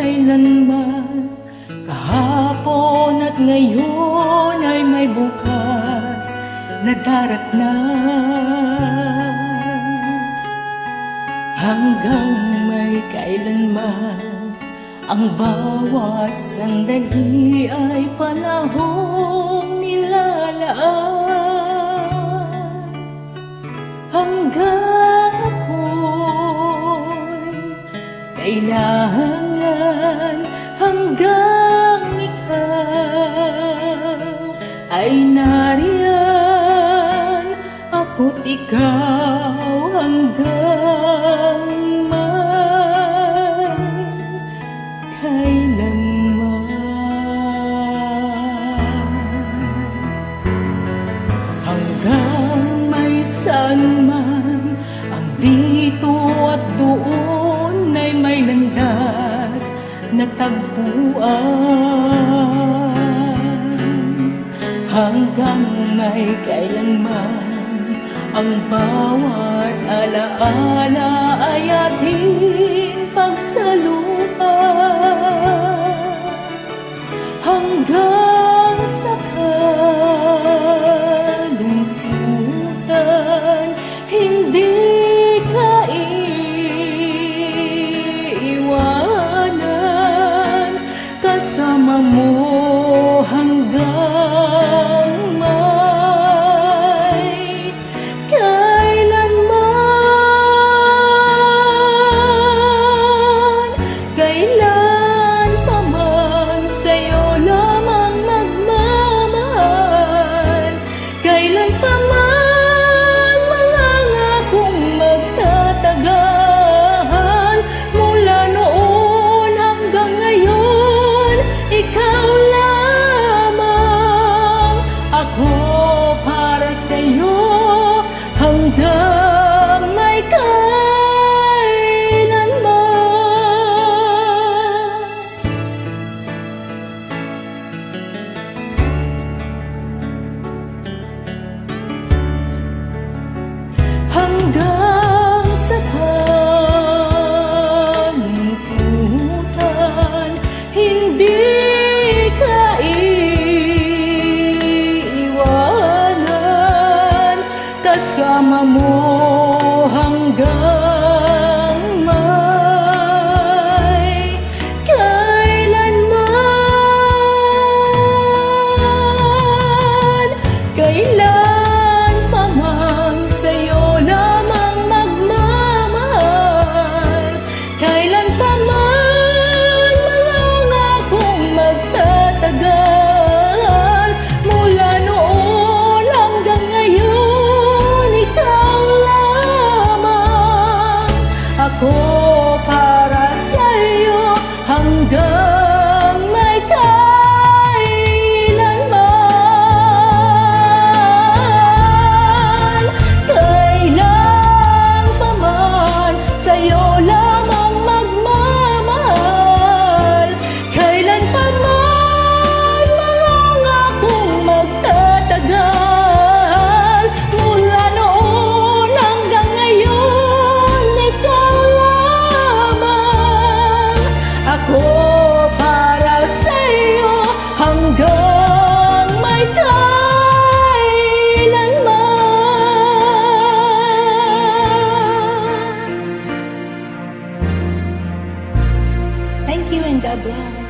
kailanman. Kahapon at ngayon ay may bukas na daratnan. Hanggang may kailanman, ang bawat sandali ay panahong nilalaan. Hanggang ako'y kailangan, hanggang ikaw ay nariyan, ako't ikaw hanggang kailanman. Hanggang may saan man, ang dito at doon ay may landas na tagpuan. Hanggang may kailanman, ang bawat alaala ay ating pagsaluhan. Hanggang sa kalungkutan, hindi ka iiwanan, kasama mo hanggang may kailanman. Kailan pa man sa'yo lamang magmamahal, kailan pa man mga ngakong magtatagal. Mula noon hanggang ngayon, ikaw lamang. Ako para sa'yo hanggang may kailanman. Hanggang sa kalungkutan, hindi ka iiwanan, kasama mo hanggang may kailanman. Kailan pa man sa'yo lamang magmamahal, kailan pa man mga ngakong magtatagal. Mula noon hanggang ngayon, ikaw lamang. Ako para sa'yo hanggang may kailanman. Kailan pa man sa'yo lamang magmamahal, kailan pa man mga ngakong magtatagal. Mula noon hanggang ngayon, ikaw lamang. Ako para sa'yo hanggang may kailanman. Thank you and God bless.